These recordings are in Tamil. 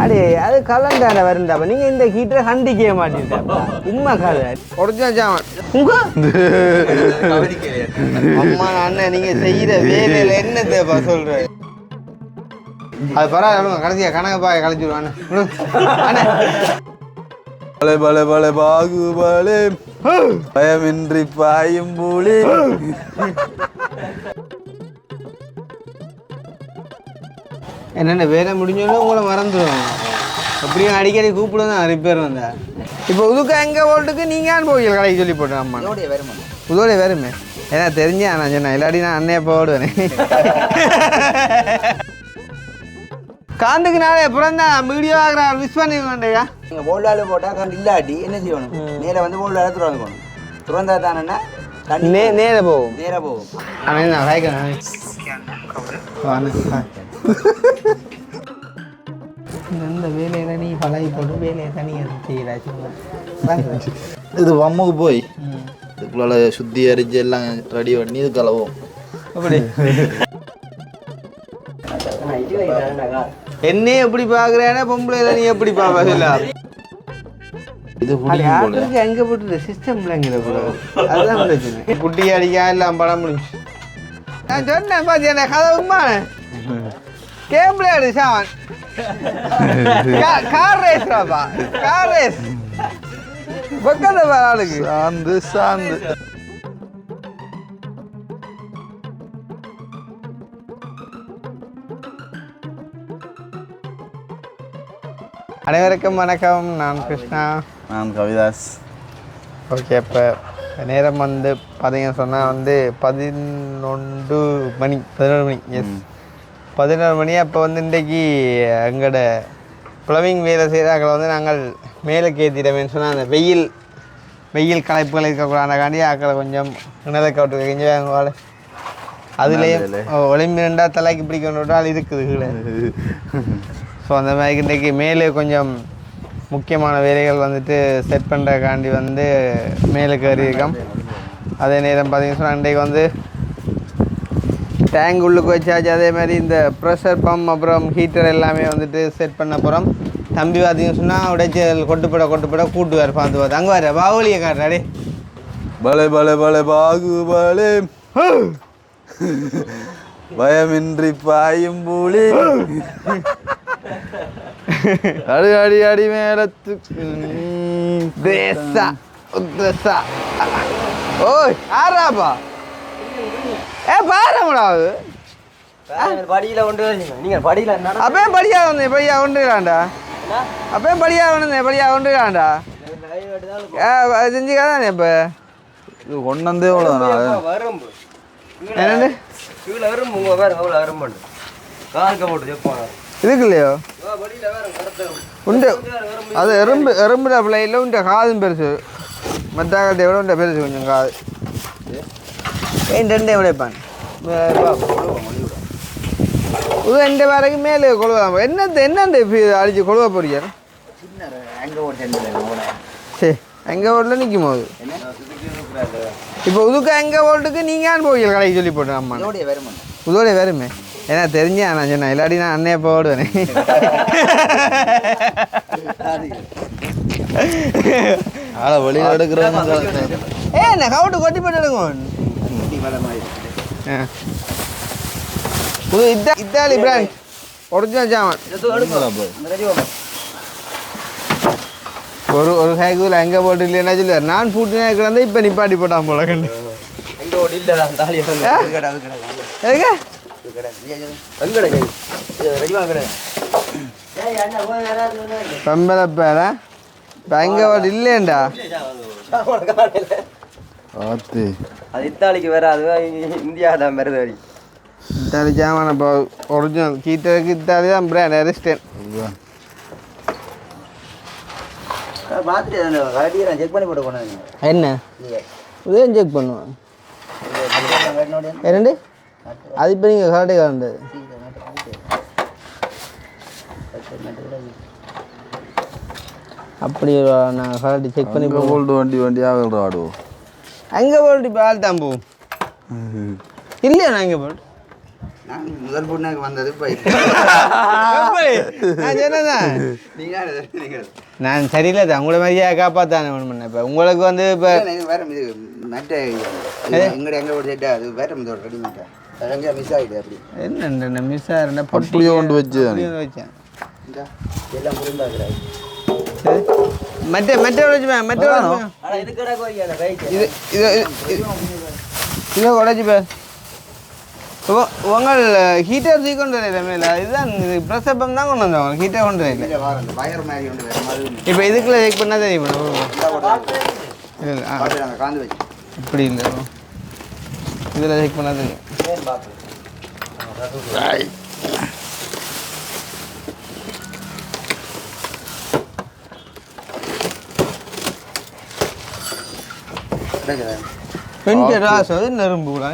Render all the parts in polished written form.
அடே அது கலண்டான வருந்தாப்ப நீங்கள் இந்த ஹீட்டரை கண்டிக்க மாட்டீங்கப்பா உண்மை கதை ஒரிஜினல் ஜாமான் அம்மா அண்ணன் நீங்கள் செய்கிற வேலையில் என்ன தேப்பா சொல்கிறேன் அது பரவாயில்ல கடைசியாக கணக்கப்பா கழிச்சுடுவானே பலே பலே பலே பாகுபலே பயமின்றி பாயும் புலி. என்னென்ன வேலை முடிஞ்சோன்னு உங்களை மறந்துடுவாங்க அப்படியும் அடிக்கடி கூப்பிடுவோம் தான் ரிப்பேர் வந்தா இப்போ உதுக்க எங்கே போட்டுக்கு நீங்கள் போவீங்க கடைக்கு சொல்லி போட்டேன் அம்மா உதோடைய வருமே ஏன்னா தெரிஞ்சா நான் சொன்னேன் இல்லாட்டி நான் அன்னைய போடுவேன் காந்துக்கு நாளே அப்புறம் தான் வீடியோ ஆகிற மிஸ் பண்ணிடுவேன்டா நீங்கள் போல்டால் போட்டால் கண்டு இல்லாட்டி என்ன செய்யணும் நேராக வந்து போல்டால் துறந்து போகணும் துறந்தா தானே நேர போகும் நேராக போகும் ஆனால் நான் காய்க்கிறேன் இந்த வேலையில நீ பழகி போட்டு வேலையை தனியாக செய்யறாச்சு இது வம்முக்கு போய் இதுக்குள்ள சுத்தி அரிச்சு எல்லாம் ரெடி பண்ணி இது கலவும் அப்படி என்னையே எப்படி பாக்குறேன்னா பொம்பளை நீ எப்படி பாப்பா சொல்ல இது யாருக்கு எங்க போட்டு சிஸ்டம் பிள்ளைங்கிற கூட அதுதான் பிரச்சனை குட்டி அடிக்கா எல்லாம் படம் முடிஞ்சு நான் சொன்னேன் பாத்தியா கதை உண்மை கேம் பிளேயர் சாவன் கார் ரேஸ் ராப்பா கார் ரேஸ் பக்கத்து ஆளுக்கு சாந்து சாந்து அனைவருக்கும் வணக்கம் நான் கிருஷ்ணா நான் கவிதாஸ் ஓகே இப்போ நேரம் வந்து பார்த்தீங்கன்னு சொன்னால் வந்து 11 மணி எஸ் 11 மணி அப்போ வந்து இன்றைக்கி எங்களோட ப்ளவிங் வேலை செய்கிறாக்களை வந்து நாங்கள் மேலே ஏற்றிட்டோமேன்னு சொன்னால் அந்த வெயில் களைப்புகள் இருக்கக்கூடாதுக்காண்டி ஆக்களை கொஞ்சம் நிலக்க விட்டு கெஞ்சுவாங்க அதுலேயும் ஒளிம்பு ரெண்டா தலைக்கு பிடிக்கணும் விட்டால் இருக்குது கீழே ஸோ அந்த மாதிரி இன்றைக்கி மேலே கொஞ்சம் முக்கியமான வேலைகள் வந்துட்டு செட் பண்ணுறக்காண்டி வந்து மேலே கறியிருக்கோம் அதே நேரம் பார்த்தீங்கன்னா சொன்னால் இன்றைக்கு வந்து டேங்க் உள்ளுக்கு வச்சாச்சு அதே மாதிரி இந்த ப்ரெஷர் பம்ப் அப்புறம் ஹீட்டர் எல்லாமே வந்துட்டு செட் பண்ண போகிறோம் தம்பி பார்த்தீங்கன்னு சொன்னால் உடைச்சல் கொட்டுப்பட கூட்டுவார் பார்த்து அங்கே வர பாகுலியை காட்டுறாடே பலே பலே பலே பாகுபலே பயமின்றி பாயும் புலி அடி அடி அடி மேலத்து தேசா ஓய் ஆறாப்பா பாருங்கடாது படியில் கொண்டு நீங்கள் படியில் அப்பயும் படியா வந்தேன் படியா கொண்டுக்கலாம்டா அப்பயும் படியா கொண்டுக்கலாம்டா செஞ்சுக்காதானே இப்போ இது கொண்டே அவ்வளோதானா வரும்பு என்னண்டு கீழே வரும்பு உங்கள் வேறு எவ்வளோ வரும்புண்டு கார்க்க போட்டு எப்போ இதுக்கு இல்லையோ உண்டு அது எறும்புட பிள்ளையில் உண்ட காதும் பெருசு மற்ற விட உண்ட பெருசு கொஞ்சம் காது ரெண்டே விளைப்பான் இது ரெண்டு வரைக்கும் மேலே கொழுவா என்னந்த அடிச்சு கொழுவ போறீங்க சரி எங்கள் ஓட்டில் நிற்கும் போது இப்போ உதுக்க எங்கள் ஓட்டுக்கு நீங்கள் போவீங்க கடைக்கு சொல்லி போட்டேன் அம்மா உதோடைய வருமே ஏன்னா தெரிஞ்சா நான் சொன்னேன் இல்லாட்டி நான் அன்னைய போடுவேன் வெளியில் எடுக்கிறவங்க என்ன கவுட்டு கொட்டி போட்டு எடுங்க இத்தாலி பிராண்ட் ஒரிஜினல் ஜாமான் ஒரு சைக்கிள் எங்கே போட்டு இல்லைன்னா சொல்லுவார் நான் பூட்டினா கிடந்து இப்போ நிப்பாட்டி போட்டான் போல கண்டு எதுக்கு பெம்பளை பேர எங்க போட்டு இல்லையண்டா அது இத்தாலிக்கு வராது இந்தியா தான் வருது வரி இத்தாலி ஜாமான இப்போ ஒரிஜினல் கீட்டருக்கு இத்தாலி தான் பிராண்ட் அரிஸ்டன் பார்த்துட்டு செக் பண்ணி போட்டு போனேன் என்ன உதயம் செக் பண்ணுவேன் ரெண்டு அது இப்போ நீங்கள் கரெக்டாக கலண்டது அப்படி நாங்கள் கரெக்டாக செக் பண்ணி போல்டு வண்டி ஆகல ஆடுவோம் அங்கே போட்டு இப்போ ஆள் தான் போவோம் இல்லையா நான் இங்கே போட்டு நான் முதல் பொண்ணுக்கு வந்தது இப்போ நான் சொன்னதான் நீங்கள் நான் சரியில்லை தான் உங்களை மாதிரியே காப்பாற்றானே ஒன்று பண்ணேன் இப்போ உங்களுக்கு வந்து இப்போ வேற இது மற்ற எங்கட எங்கே ஒரு செட்டா அது வேற இதோட ரெடிமேட்டா எங்கே மிஸ் ஆகிட்டு அப்படி என்ன மிஸ் ஆகிறேன் பொட்டி அப்படியே கொண்டு வச்சு வச்சேன் இந்த எல்லாம் புரிந்தாக்குறாரு மற்ற உடைச்சுப்பேன் மற்ற இதை உடைச்சுப்பேன் உங்கள் ஹீட்டர் தூக்கி கொண்டு வரல மேலே இதுதான் இது ப்ரெஸ்ஸப்பம் தான் கொண்டு வந்தவங்க ஹீட்டர் கொண்டு வரல வயர் மாதிரி கொண்டு வேறு மாதிரி இப்போ இதுக்குள்ள செக் பண்ணால் தெரியும் இல்லை காந்து வச்சு இப்படி இல்லை இதில் செக் பண்ணால் தெரியும் பெண்கள் ராசம் அது நெரும்பு கூட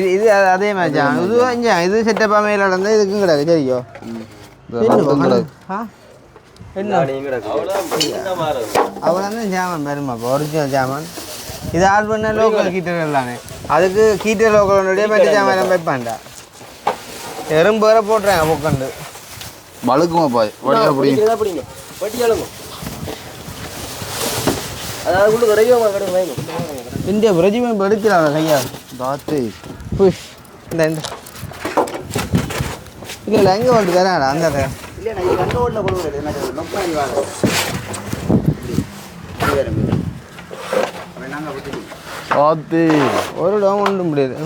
இது அதே மாதிரி தான் இது இது செட்டப்பாக மேலே நடந்தால் இதுக்கும் கிடக்கு சரியோ அவ்வளோ தான் ஜாமான் பெருமாப்பா ஒரிஜினல் ஜாமான் இது ஆட் பண்ண லோக்கல் ஹீட்டர் எல்லாமே அதுக்கு ஹீட்டர் லோக்கலுடைய மற்ற ஜாமான் வைப்பான்டா எறும்பு வர போட்டுறேன் உட்காந்து வழுக்குமாப்பா அப்படி இந்தியா பிரஜிமை எடுக்கிறாங்க கையா தாத்தே புஷ் இந்த இல்லை எங்கே ஓட்டு தராடா அந்த இல்லை நான் இது ரெண்டு ஓட்டில் கொடுக்குறது எனக்கு நொப்பாடி வாங்க நாங்கள் விட்டு தாத்தே ஒரு இடம் ஒன்றும் முடியாது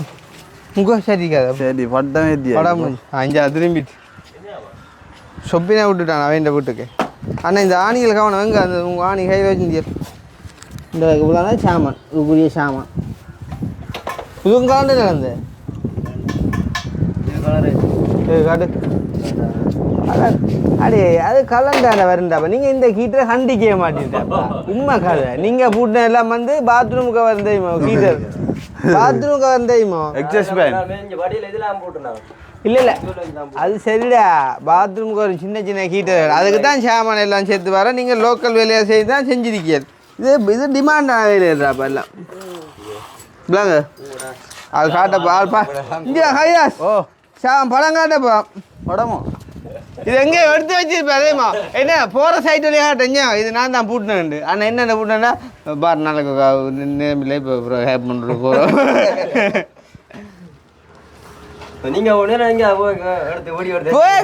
உங்க சரிக்காது சரி பட்டம் ஏத்தியா படம் அஞ்சா திரும்பிட்டு சொப்பினே விட்டுட்டான் அவன் வீட்டுக்கு அண்ணா இந்த ஆணிகள் கவனம் எங்கே அந்த உங்கள் ஆணி கை வச்சிருந்தியா இந்த இவ்வளோனா சாமான் இதுக்குரிய சாமான் இதுவும் கலண்டு நடந்து காட்டு அடே அது கலண்டாண்ட வருண்டாப்பா நீங்கள் இந்த ஹீட்டரை கண்டிக்க மாட்டேன்டாப்பா உண்மை கதை நீங்கள் பூட்டின எல்லாம் வந்து பாத்ரூமுக்கு வர தெரியுமா ஹீட்டர் பாத்ரூமுக்கு வர தெரியுமா எக்ஸஸ் பேன் இல்லை இல்லை அது சரிடா பாத்ரூமுக்கு ஒரு சின்ன சின்ன ஹீட்டர் அதுக்கு தான் சாமான் எல்லாம் சேர்த்து வர நீங்கள் லோக்கல் வேலையை செய்து தான் செஞ்சிருக்கீங்க இது டிமாண்டான வேலையாப்பா எல்லாம் இல்லைங்க அது காட்டப்பா ஆள்பா இங்கே ஹையாஸ் ஓ படம் காட்டப்பா படமோ இது எங்கேயோ எடுத்து வச்சிருப்பேன் அதேமா என்ன போகிற சைட் வழியாக காட்டுங்க இது நான் தான் பூட்டினேன் ஆனால் என்னென்ன பூட்டினேன்னா பார் நாளைக்கு நேமில் இப்போ ஹேப் பண்ணுறது போகிறோம் நீங்கள் உடனே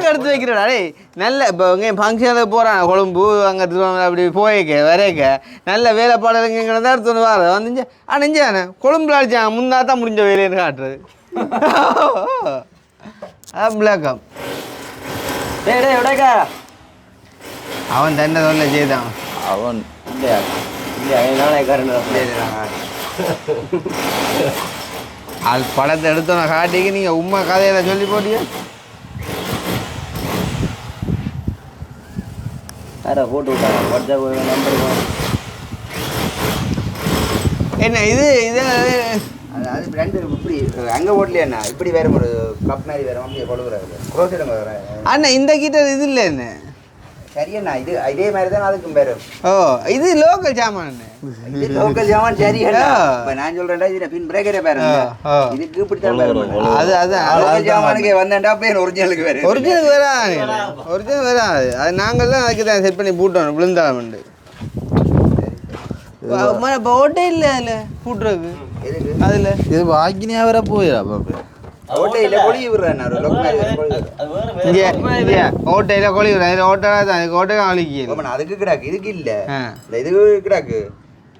எடுத்து வைக்கிறடா டே நல்ல இப்போ இங்கே ஃபங்க்ஷனுக்கு போகிறான் கொழும்பு அங்கே அப்படி போய்க்க வரைக்க நல்ல வேலைப்பாடுங்க இங்கே தான் எடுத்து வர வந்துச்சு நெஞ்சானே கொழும்புல அடிச்சாங்க முன்னா தான் முடிஞ்ச வேலைன்னு காட்டுறது பிளாக்கம் அவன் தண்டை தொல்லை செய்தான் அவன் இல்லையா இல்லையா நாளைக்காரன் அது படத்தை எடுத்தோன்னா காட்டிக்கு நீங்கள் உண்மை கதையில சொல்லி போட்டியா யாரா போட்டு விட்டாங்க வாட்ஸ்அப் நம்பர் என்ன இது இது அது ரெண்டு இப்படி அங்கே ஓட்டலையா இப்படி வேற ஒரு கப் மாதிரி வேற அப்படியே கொடுக்குறாரு குரோசிடம் அண்ணா இந்த கிட்ட இது இல்லை என்ன சரியண்ணா இது இதே மாதிரி தான் அதுக்கும் பேரு ஓ இது லோக்கல் சாமான் இது லோக்கல் ஜாமான் சரியண்ணா இப்போ நான் சொல்கிறேன்டா இது பின் பிரேக்கரே பேரு இதுக்கு இப்படி தான் பேரு அது லோக்கல் ஜாமானுக்கு வந்தேன்டா பேர் ஒரிஜினலுக்கு வேறு ஒரிஜினல் வராது அது நாங்கள் தான் அதுக்கு தான் செட் பண்ணி பூட்டோம் விழுந்தாமண்டு இப்போ ஓட்டே இல்லை அதில் பூட்டுறதுக்கு எதுக்கு அதில் இது வாக்கினியா வர போயிடா பாப்பா ஓட்டையில் கொழி விடுறேன் இங்கே ஓட்டையில் கொழி விடுறேன் இதில் ஓட்டை தான் அதுக்கு ஓட்டை அழிக்க அதுக்கு கிடாக்கு இதுக்கு இல்லை இந்த இதுக்கு கிடாக்கு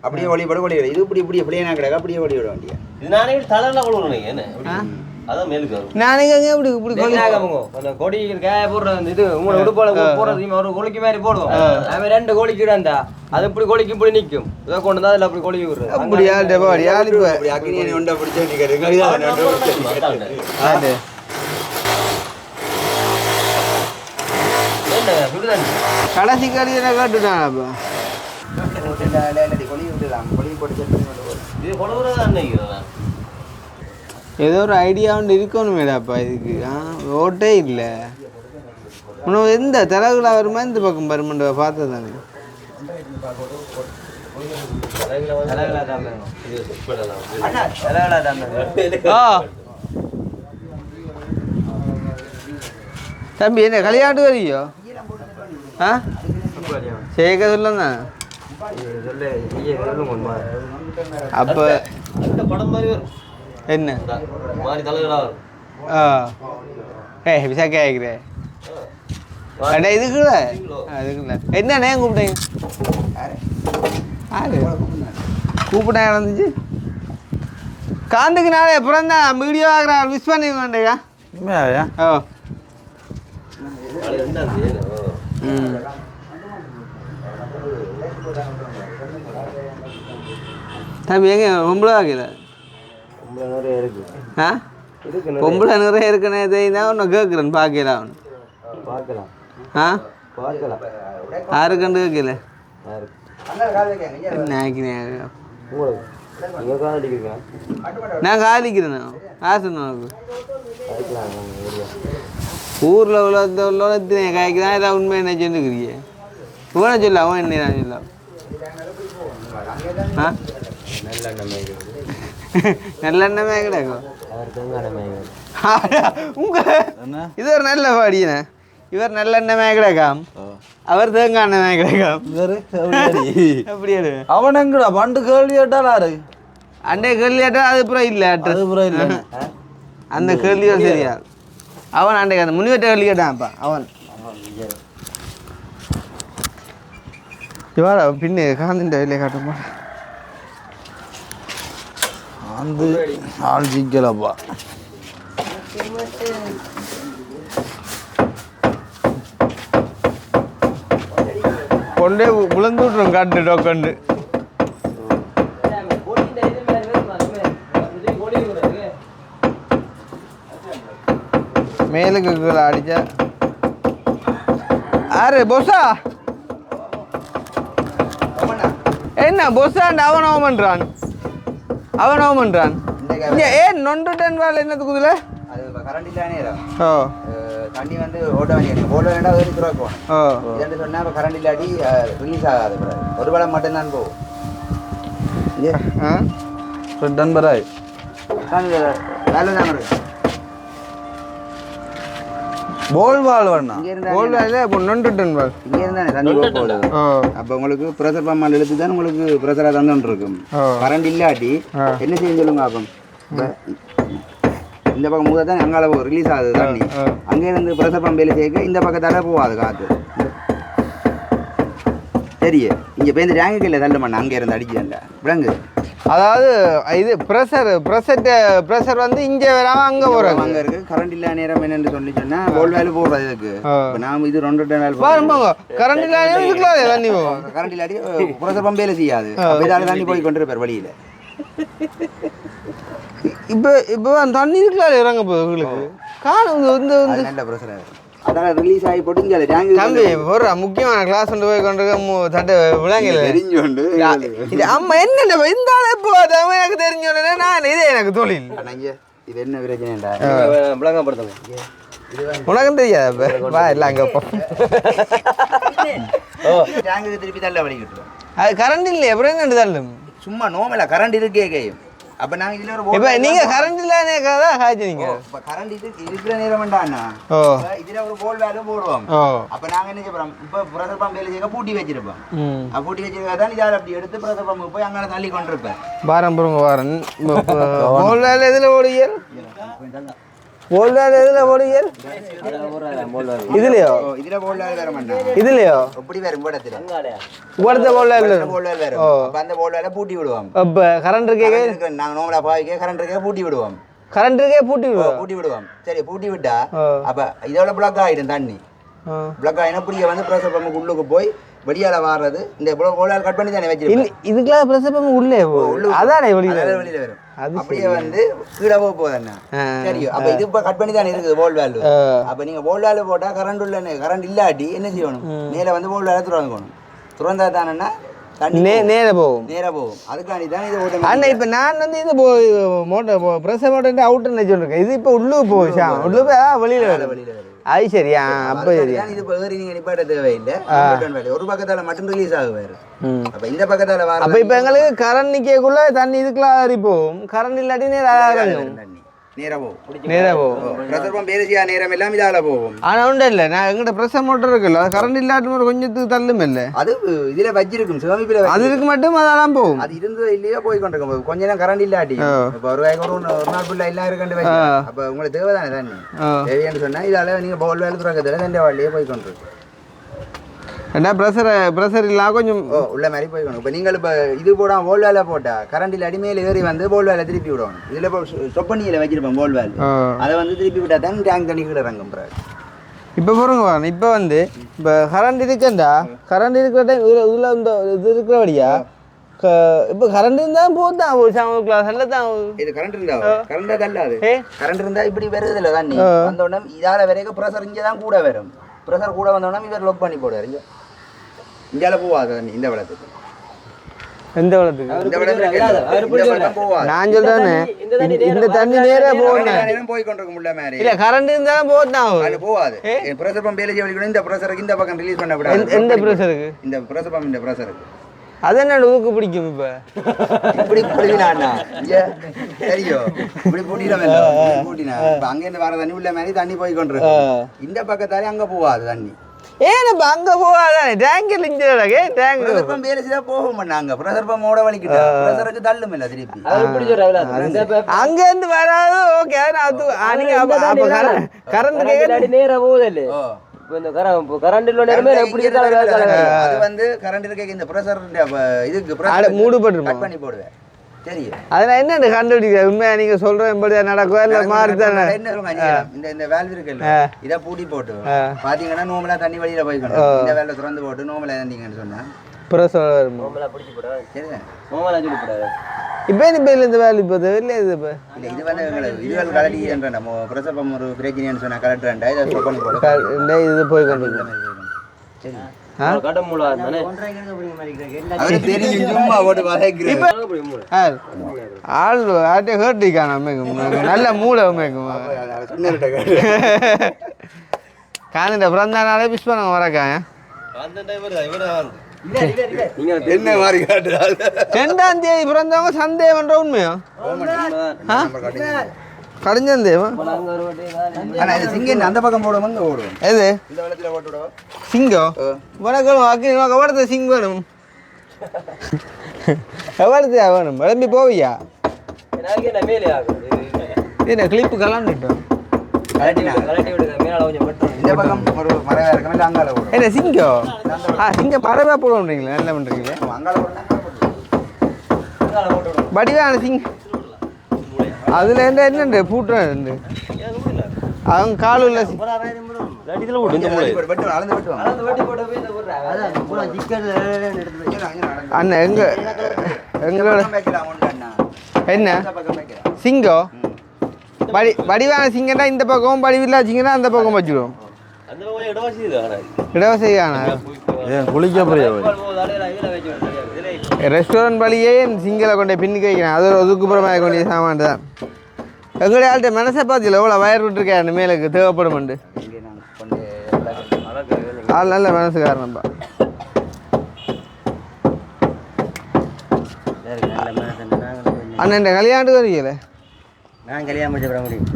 அப்படியே ஒளிபட ஒளி இது இப்படி இப்படி அப்படியே நான் கிடக்கு அப்படியே ஒளி விட வேண்டிய இது நானே தலையில கொள்ளுறேன் என்ன அதான் மேலுக்கு வரும் நானே இப்படி இப்படி அந்த கொடி காய போடுற இது உங்களை உடுப்பால போடுறது ஒரு கோழிக்கு மாதிரி போடுவோம் அது ரெண்டு கோழிக்கு இருந்தா அது இப்படி கோழிக்கு இப்படி நிற்கும் இதை கொண்டு தான் அதில் அப்படி கோழிக்கு விடுறது அப்படியா டெபாடி அப்படி அக்னி ஒன்றை பிடிச்ச கடைசி கடிதனை காட்டுட்டான் அப்போ கொழி விட்டுலாம் கொழி போட்டு இது கொழுவுறதான் நினைக்கிறேன் ஏதோ ஒரு ஐடியா ஒன்று இருக்கணுமேடாப்பா இதுக்கு ஓட்டே இல்லை உனக்கு எந்த தலைகுலா வருமா இந்த பக்கம் பருமண்டவை பார்த்தது தானே தலைகளா தான் வேணும். அண்ணா தலைகளா தான் வேணும். ஆ தம்பி என்ன கல்யாணம் வரையோ ஆ சேர்க்க சொல்லண்ணா சொல்லு நீயே சொல்லுங்க உண்மை. அப்போ அந்த படம் மாதிரி வரும். என்ன மாதிரி தலைகளா வரும். ஆ விசா கேட்குறேன் அடா இதுக்குள்ள அதுக்குள்ள என்னண்ணே கூப்பிட்டீங்க ஆறு கூப்பிட்டா நடந்துச்சு காந்துக்கு நாளே அப்புறம் தான் வீடியோ ஆகிறான் மிஸ் பண்ணிக்கோண்டேயா உண்மையாயா ஓ நாளைக்கு 2ஆம் தேதி. ம் தம்பி எங்க பொம்பளை ஆகல ரொம்ப நிறைய இருக்கு. ஆ பொம்பளை நிறைய இருக்குன்னு தெரியுதா ஒன்று கேட்குறேன் பார்க்கல அவனு பார்க்கலாம் ஆ பார்க்கலாம். யாருக்கண்டு கேட்கல யாருக்கு? நாக்கினேன் உங்களுக்கு நீங்க கால் அடிக்கிறீங்க. நான் காலிக்கிறேன் ஆசை உனக்கு பார்க்கலாம் ஏரியா. ஊரில் உலகத்தினே காய்க்குதான் ஏதாவது உண்மை என்ன சொல்லுக்கிறீங்க இவனை சொல்ல அவன் என்ன நான் சொல்ல ஆ நல்லெண்ணெய் மேய்க்கிறது. நல்லெண்ணமே கிடைக்கும் அவர் தேங்காய் மேய்க்கிறது. உங்க இது ஒரு நல்ல பாடியண்ணே இவர் நல்லெண்ணமே கிடைக்காம் அவர் தேங்காய் எண்ணமே கிடைக்காம் எப்படி அவன் எங்கடா பண்டு கேள்வி கேட்டாலாரு அண்டே கேள்வி கேட்டால் அது அப்புறம் இல்லை அது புறம் இல்லை அந்த கேள்வியும் சரியா அவன் அண்டைக்கு அந்த முனிவட்ட கேள்வி கேட்டான்ப்பா அவன் இவாடா பின்னு காந்திண்ட வேலையை காட்டுமா அந்த ஆள் ஜிக்கலப்பா கொண்டே விழுந்து விட்ரும் காட்டு டோக்கண்டு மேலுக்கு கீழே அடிச்சா ஆறு பொசா என்ன பொசாண்டு அவன் பண்ணுறான் ஏன் நொண்டுட்டன் வேலை என்னத்துக்குதுல அது கரண்ட் இல்லானே ஓ தண்ணி வந்து ஓட்ட வேண்டிய ஓட்ட வேண்டாம் ஒரு துறை போகணும் ஓ இதென்று சொன்னால் இப்போ கரண்ட் இல்லாட்டி ரிலீஸ் ஆகாது ஒரு படம் மட்டும்தான் போகும் ஆ நண்பராய் வேலை தான் இருக்கு போல் வாழ் வேணா இங்கே கோல் இருந்தா வேலை இப்போ நொண்டுட்டன் வேலை இங்கே இருந்தானே தண்ணி போக போகுது ஓ அப்போ உங்களுக்கு ப்ரெஷர் பம்பால் எடுத்து தான் உங்களுக்கு ப்ரெஷராக தந்துட்டு இருக்கும் ஓ. கரண்ட் இல்லாட்டி என்ன செய்யும் சொல்லுங்க அப்போ இந்த பக்கம் மூத தான் அங்கால ரிலீஸ் ஆகுது தண்ணி அங்கே இருந்து ப்ரெஷர் பம்பில் சேர்க்க இந்த பக்கத்தால் போகாது காற்று சரியே இங்கே பேருந்து டேங்குக்கு இல்லை தள்ள மாட்டேன் அங்கே இருந்து அடிக்கல விளங்கு அதாவது இது ப்ரெஷர் வந்து இங்கே வராமல் அங்கே போகிறாங்க அங்கே இருக்கு கரண்ட் இல்லா நேரம் என்னன்னு சொல்லி சொன்னால் கோல் வேலை போடுறது இதுக்கு இப்போ நாம் இது 2 டன் வேலை பாருங்க கரண்ட் இல்லாமல் இதுக்குள்ள தண்ணி போகும் கரண்ட் இல்லாட்டி ப்ரெஷர் பம்பேல செய்யாது இதால் தண்ணி போய் கொண்டு இருப்பார் வழியில் இப்போ தண்ணி இருக்குல்ல இறங்க போகுது உங்களுக்கு காணும் இந்த நல்ல ப்ரெஷர் அதான் ரிலீஸ் ஆகி போட்டு இங்கே டேங்கு தம்பி போடுறா முக்கியமான கிளாஸ் கொண்டு போய் கொண்டு தட்டு விளங்கல தெரிஞ்சு கொண்டு இது அம்மா என்ன இந்த ஆளே போதாம எனக்கு தெரிஞ்சோடனே நான் இதே எனக்கு தொழில் அண்ணா இது என்ன பிரச்சனைடா விளங்கப்படுத்துங்க. உனக்கும் தெரியாது வா இல்லை அங்கே போ டேங்குக்கு திருப்பி தள்ள வலிக்கிட்டு அது கரண்ட் இல்லையே அப்புறம் என்ன தள்ளும் சும்மா நோமலா கரண்ட் இருக்கே கேயும் அப்போ நாங்கள் இதில் ஒரு இப்போ நீங்கள் கரண்ட் இல்லாத தான் காய்ச்சிங்க இப்போ கரண்ட் இருக்கிற நேரம் வேண்டாண்ணா ஓ இதில் ஒரு போல் வேலை போடுவோம் ஓ அப்போ நாங்கள் என்ன செய்யறோம் இப்போ ப்ரெஷர் பம்ப் வேலை செய்ய பூட்டி வச்சிருப்போம் ம் பூட்டி வச்சிருக்கா தான் இதால் அப்படி எடுத்து ப்ரெஷர் பம்புக்கு போய் அங்கே தள்ளி கொண்டிருப்பேன் வாரம் பொறுங்க வாரம் போல் வேலை எதில் ஓடியல் போல் வேலை எதில் ஓடியல் இதுலையோ இதில் போல் வேலை வேற மாட்டேன் இதுலையோ எப்படி வேறு இடத்துல உடத்த போல் வேலை போல் வேலை வேறு அப்போ அந்த போல் வேலை பூட்டி விடுவோம் இப்போ கரண்ட் இருக்கே நாங்கள் நோமலா பாய்க்கே கரண்ட் இருக்கே பூட்டி விடுவோம் கரண்ட் இருக்கே பூட்டி விடுவோம் பூட்டி விடுவோம் சரி பூட்டி விட்டா அப்போ இதோட பிளாக் ஆகிடும் தண்ணி பிளாக் ஆகினா புளிய வந்து ப்ரெஷர் பம்புக்கு உள்ளுக்கு போய் வெளியால வாடுறது இந்த போலால் கட் பண்ணி தானே வச்சிருப்பேன் இதுக்கெல்லாம் பிரசவம் பண்ண உள்ளே போகும் அதானே வெளியில வெளியில வரும் அப்படியே வந்து கீழே போக போகுது சரியோ அப்ப இது இப்ப கட் பண்ணி தானே இருக்குது போல் வேல்யூ அப்ப நீங்க போல் வேல்யூ போட்டா கரண்ட் இல்லாட்டி என்ன செய்யணும் மேல வந்து போல் வேலை துறந்துக்கணும் துறந்தா தானேன்னா நேர போகும் அதுக்காண்டி தான் இது ஓட்ட அண்ணா இப்போ நான் வந்து இது மோட்டர் ப்ரெஷர் மோட்டர் அவுட்டுன்னு சொல்லிருக்கேன் இது இப்போ உள்ளுக்கு போகுது உள்ளுக்கு வெளியில வெளியில வரும் அது சரியா அப்போ சரியா இது இப்போ ஏறி நீங்கள் நிப்பாட்ட தேவையில்லை ஒரு பக்கத்தால் மட்டும் ரிலீஸ் ஆகுவார் அப்போ இந்த பக்கத்தால் வர அப்போ இப்போ எங்களுக்கு கரண்ட் நிற்கக்குள்ள தண்ணி இதுக்குள்ள ஏறி போகும் கரண்ட் இல்லாட்டி தண்ணி நேராக போகும் ப்ரெஷர் பம்ப் பேசியா நேரம் எல்லாம் இதால் போகும் ஆனால் உண்டு இல்லை நான் எங்கிட்ட ப்ரெஷர் மோட்டர் இருக்குல்ல அது கரண்ட் இல்லாட்டி ஒரு கொஞ்சத்துக்கு தள்ளும் இல்லை அது இதில் வச்சிருக்கும் சிவமிப்பில் அது இருக்கு மட்டும் அதெல்லாம் போகும் அது இருந்தோ இல்லையோ போய் கொண்டிருக்கும் கொஞ்ச நேரம் கரண்ட் இல்லாட்டி இப்போ ஒரு நாள் ஃபுல்லாக எல்லாம் இருக்குன்னு அப்போ உங்களுக்கு தேவைதானே தண்ணி தேவையான்னு சொன்னால் இதால் நீங்கள் பவுல் வேலை துறக்கத்தில் தண்டை வாழியே போய் கொண்டிருக்கு ஏன்னா ப்ரெஷர் இல்லாம கொஞ்சம் உள்ள மாதிரி போய்க்கணும் இப்போ நீங்கள் இப்போ இது போடாமல் போல் வேலை போட்டால் கரண்ட் இல்லை அடிமையில் ஏறி வந்து போல் வேலை திருப்பி விடணும் இதில் இப்போ சொப்பண்ணியில் வச்சிருப்போம் போல் வேலை அதை வந்து திருப்பி விட்டால் தான் டேங்க் தண்ணி கூட இறங்கும் இப்போ பாருங்க இப்போ வந்து இப்போ கரண்ட் இருக்குண்டா கரண்ட் இருக்கிற டைம் இதில் இந்த இது இருக்கிறபடியா இப்போ கரண்ட் இருந்தால் போதுதான் ஒரு கிளாஸ் எல்லாம் தான் இது கரண்ட் இருந்தா கரண்டா தள்ளாது கரண்ட் இருந்தால் இப்படி வருது இல்லை தண்ணி அந்த உடனே இதால் வரைக்கும் ப்ரெஷர் இங்கே தான் கூட வரும் ப்ரெஷர் கூட வந்தோடனே இவர் லொக் பண்ணி போடுவார் இந்தியால போவாது தண்ணி இந்த வளத்துக்கு எந்த வளத்துக்கு நான் சொல்றேன் இந்த தண்ணி நேரா போகணும் போய் கொண்டிருக்க முடியல மாதிரி இல்ல கரண்ட் இருந்தாலும் போதுதான் அது போவாது ப்ரெஷர் பம்ப் வேலை செய்யணும் இந்த ப்ரெஷருக்கு இந்த பக்கம் ரிலீஸ் பண்ண விடாது எந்த ப்ரெஷருக்கு இந்த ப்ரெஷர் பம்ப் இந்த ப்ரெஷருக்கு அது என்ன ஊக்கு பிடிக்கும் இப்ப இப்படி பிடிவினா சரியோ இப்படி பூட்டினா பூட்டினா அங்கேருந்து வர தண்ணி உள்ள மாதிரி தண்ணி போய் கொண்டிருக்கு இந்த பக்கத்தாலே அங்க போவாது தண்ணி ஏன் இப்ப அங்க போவாதானே டேங்கில் இங்கே டேங்க் பிரசர்பம் வேலைச்சுதான் போக மாட்டாங்க பிரசர்பம் ஓட வலிக்கிட்டா பிரசருக்கு தள்ளும் இல்ல திருப்பி அங்க இருந்து வராது ஓகே கரண்ட் நேரா போகுதல்ல அது வந்து கரண்ட் இருக்க இந்த பிரஷர் இதுக்கு மூடுபட்டு கட் பண்ணி போடுவேன் தெரியும் அதெல்லாம் என்ன கண்டுபிடிக்க உண்மையா நீங்க சொல்றபடியா நடக்கும் இல்ல மாறி தானே என்ன சொல்லுங்க இந்த வேல்வ் இருக்குல்ல இதை பூட்டி போட்டு பாத்தீங்கன்னா நோமலா தண்ணி வழியில போய்க்கணும் இந்த வேலை திறந்து போட்டு நோமலா இருந்தீங்கன்னு சொன்னா பிரஷர் இப்போ இந்த வேலை இப்போ இல்லை இது இப்போ இல்லை இது வந்து இதுவரை கலட்டி நம்ம ப்ரெஷர் பம்ப் ஒரு பிரச்சனைன்னு சொன்னால் கலெக்டர்ண்டா இதை ஸ்டாப் பண்ணி போட்டு இது போய் கொண்டு சரி ஆள் ஆட்டே ஹேர்ட்டிக்கான நல்ல மூளை காந்த பிறந்தானாலே பிஸ் பண்ண வரக்காங்க என்ன மாதிரி காட்டு 2ஆம் தேதி பிறந்தவங்க சந்தேகம் பண்ற உண்மையா கடிஞ்சந்தேவா சிங்கம் அந்த பக்கம் போடுவோம் ஓடுவோம் எது இந்த வெள்ளத்தில் போட்டு விடுவோம் சிங்கம் வணக்கம் அக்கி எவ்வளோ சிங் வேணும் எவ்வளோத்தையா வேணும் விளம்பி போவியா என்ன கிளிப்பு கலாண்டுட்டோம் இந்த பக்கம் ஒரு மரவா இருக்கணும் அங்கால போடுவோம் என்ன சிங்கம் சிங்கம் பறவை போடுவோம்ன்றீங்களா என்ன பண்ணுறீங்களே அங்கால போட்டு வடிவான சிங் அதுல என்னண்டு பூட்டுறது அவங்க கால் உள்ள அண்ணா எங்களோட என்ன சிங்கம் வடிவான சிங்கம்னா இந்த பக்கம் வடிவில்லா சிங்கன்னா அந்த பக்கம் வச்சுடுவோம் இடவசதி குளிக்க ரெஸ்டாரண்ட் வழியே சிங்கிளை கொண்டே பின்னுக்கு வைக்கிறேன் அது ஒரு ஒதுக்குப்புறமாக கொண்டே சாமான் தான் எங்களுடைய ஆள்கிட்ட மனசை பார்த்துல எவ்வளோ வயர் விட்டுருக்கேன் மேலுக்கு தேவைப்படும் ஆள் நல்ல மனசுக்காரனப்பா அண்ணன் கல்யாணத்துக்கு வரீங்களே நான் கல்யாணம் முடிச்ச முடியும்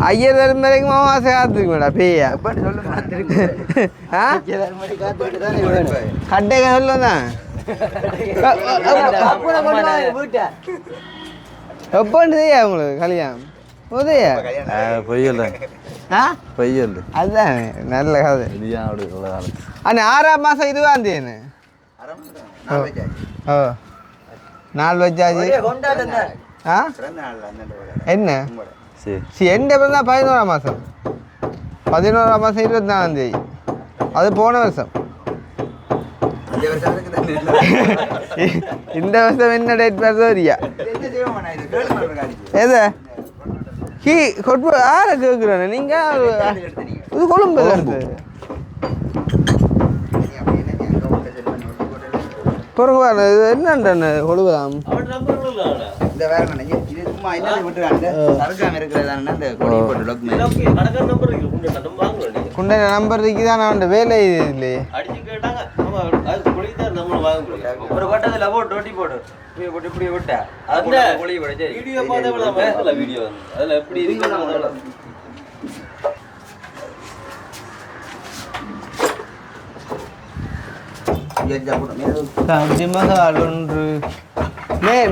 ஐயர் வரும் வரைக்கும் ஆசை காத்துக்கு மேடா பேயா கட்டை சொல்லும் தான் எப்போன்றது உங்களுக்கு கல்யாணம் உதயா பொய்யல் அதுதான் நல்ல கதை அண்ணா 6ஆம் மாதம் இதுவாந்தேன்னு ஓ 4 வச்சாச்சு என்ன சரி எந்த பிறந்தா 11ஆம் மாதம் 11ஆம் மாதம் 24ஆம் தேதி அது போன வருஷம் இந்த வருஷம் என்ன டேட் வருதோ இல்லையா எது கீ கொட்டு யாரை கேட்குறேன் நீங்கள் இது கொழும்பு இப்போ பொறுப்பான இது என்னன்னு கொடுக்கலாம் இந்த வேற என்ன இது சும்மா என்ன விட்டுறாங்க சரக்காம இருக்கிறதான அந்த கொடி போட்டு டாக்குமெண்ட் குண்டை நம்பர் தான் நான் வேலை இல்லையே ஒரு வட்டத்துல போட்டு ஒட்டி போடு போட்டு இப்படி விட்ட அதுல ஒளி விடுச்சு வீடியோ பார்த்தா வீடியோ வந்து அதுல எப்படி இருக்கு ஒன்று